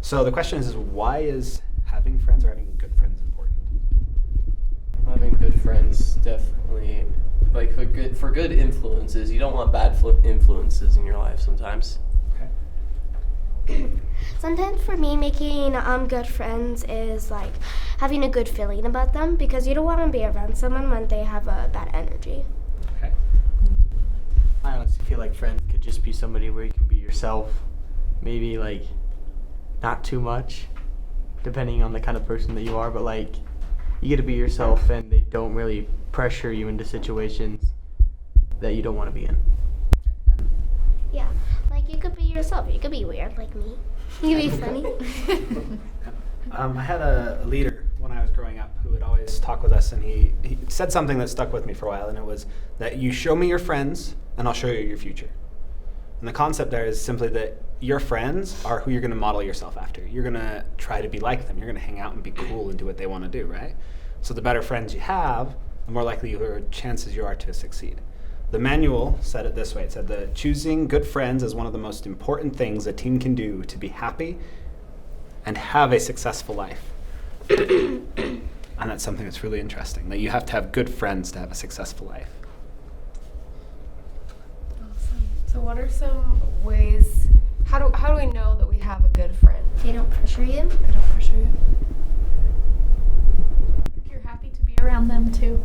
So the question is why is having friends or having good friends important? Having good friends definitely, like for good influences. You don't want bad influences in your life sometimes. Okay. Sometimes for me, making good friends is like having a good feeling about them, because you don't want to be around someone when they have a bad energy. Okay. I honestly feel like friends could just be somebody where you can be yourself. Maybe like not too much, depending on the kind of person that you are, but like you get to be yourself and they don't really pressure you into situations that you don't want to be in. Yeah, like you could be yourself. You could be weird like me. You could be funny. I had a leader when I was growing up who would always talk with us, and he said something that stuck with me for a while, and it was that you show me your friends and I'll show you your future. And the concept there is simply that your friends are who you're going to model yourself after. You're going to try to be like them. You're going to hang out and be cool and do what they want to do, right? So the better friends you have, the more likely your chances you are to succeed. The manual said it this way. It said that choosing good friends is one of the most important things a team can do to be happy and have a successful life. And that's something that's really interesting, that you have to have good friends to have a successful life. Awesome. So what are some ways, how do we know that we have a good friend? They don't pressure you. They don't pressure you. You're happy to be around them too.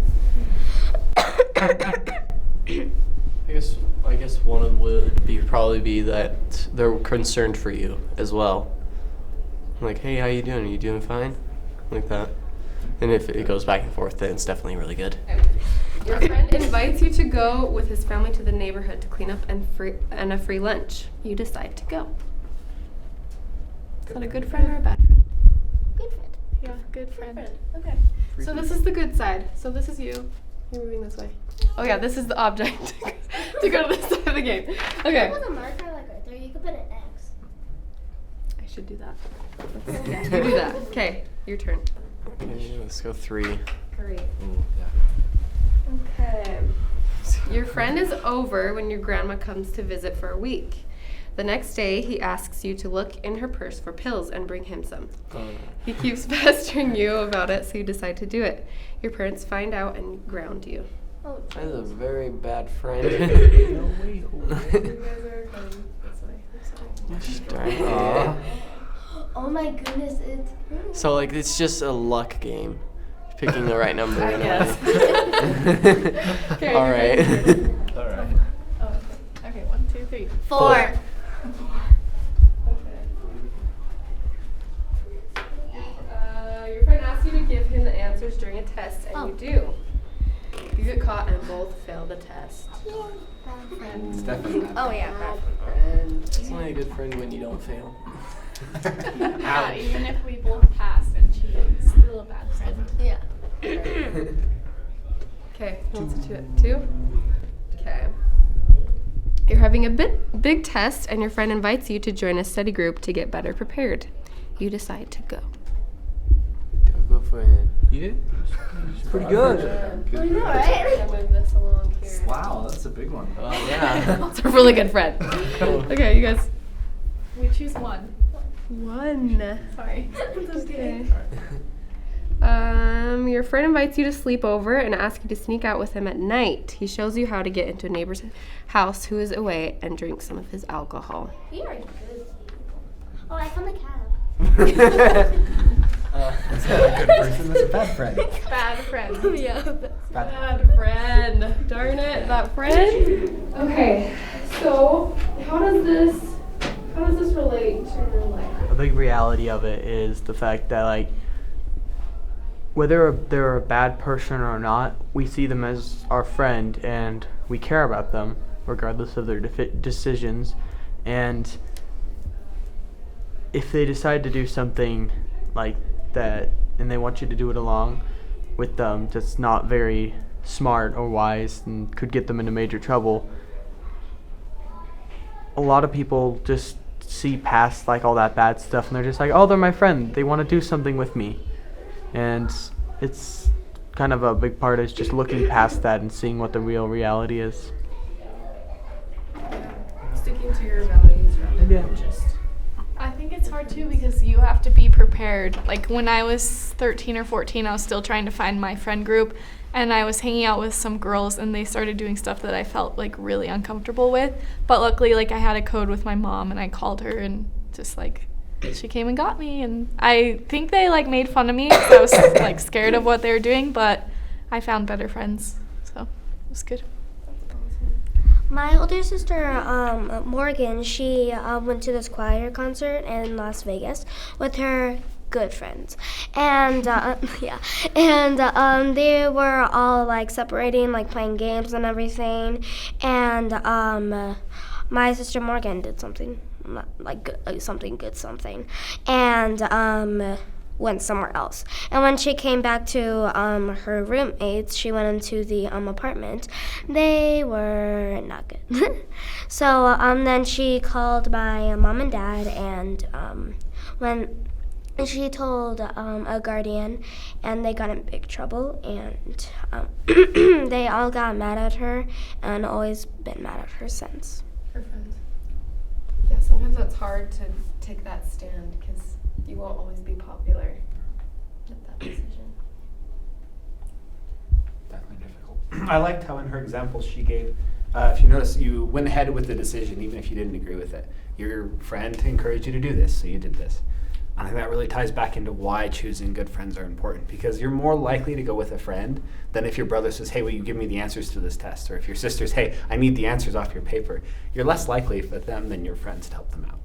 I guess one of them would probably be that they're concerned for you as well. Like, hey, how you doing? Are you doing fine? Like that. And if it goes back and forth, then it's definitely really good. Your friend invites you to go with his family to the neighborhood to clean up and a free lunch. You decide to go. Is that a good friend or a bad friend? Good friend. Yeah, good friend. Okay. So this is the good side. So this is you. You're moving this way. Oh yeah, this is the object to go to this side of the game. Okay. With a marker like right there, you could put an X. I should do that. Yeah, you do that. Okay, your turn. Okay, let's go 3. Great. Okay. Your friend is over when your grandma comes to visit for a week. The next day, he asks you to look in her purse for pills and bring him some. He keeps pestering you about it, so you decide to do it. Your parents find out and ground you. Oh, That's a very bad friend. You guys are coming this way. I'm sorry. Aw. oh my goodness, it's... So like it's just a luck game, picking the right number. I in a guess. way. Okay, All your right. turn. All right. Oh, okay. 1, 2, 3. 4. Your friend asks you to give him the answers during a test, and you do. You get caught and both fail the test. Bad friend. It's definitely bad. Oh yeah, bad Friend. It's only a good friend when you don't fail. Yeah, even if we both pass and she is still a bad friend. Yeah. Okay, who wants to do it? 2? Okay. You're having a big test, and your friend invites you to join a study group to get better prepared. You decide to go. Don't go for it. You did? It's pretty good. I know, right? I move this along here. Wow, that's a big one. Yeah. It's a really good friend. Okay, you guys. We choose 1. 1. Sorry. Okay. Your friend invites you to sleep over and asks you to sneak out with him at night. He shows you how to get into a neighbor's house who is away and drink some of his alcohol. We are good people. Oh, I found the cab. That's not a good person, that's a bad friend. Bad friend. yeah. Bad friend. Darn it, that friend. Okay, so how does this relate to your life? A big reality of it is the fact that like whether they're a bad person or not, we see them as our friend and we care about them regardless of their decisions. And if they decide to do something like that and they want you to do it along with them that's not very smart or wise and could get them into major trouble, a lot of people just see past like all that bad stuff and they're just like, oh, they're my friend, they want to do something with me. And it's kind of a big part is just looking past that and seeing what the real reality is. Sticking to your values rather Yeah. than just. I think think it's hard too because you have to be prepared. Like when I was 13 or 14, I was still trying to find my friend group, and I was hanging out with some girls, and they started doing stuff that I felt like really uncomfortable with. But luckily, like I had a code with my mom, and I called her, and just like she came and got me. And I think they like made fun of me because I was like scared of what they were doing, but I found better friends, so it was good. My older sister, Morgan, she went to this choir concert in Las Vegas with her good friends, and they were all like separating, like playing games and everything, and my sister Morgan did something and went somewhere else. And when she came back to her roommates, she went into the apartment. They were not good. So then she called my mom and dad, and when she told a guardian, and they got in big trouble, and they all got mad at her and always been mad at her since. Her friends. Yeah, sometimes it's hard to take that stand because you won't always be popular with that decision. Definitely difficult. I liked how in her example she gave, if you notice, you went ahead with the decision even if you didn't agree with it. Your friend encouraged you to do this, so you did this. I think that really ties back into why choosing good friends are important, because you're more likely to go with a friend than if your brother says, hey, will you give me the answers to this test? Or if your sister's, hey, I need the answers off your paper. You're less likely for them than your friends to help them out.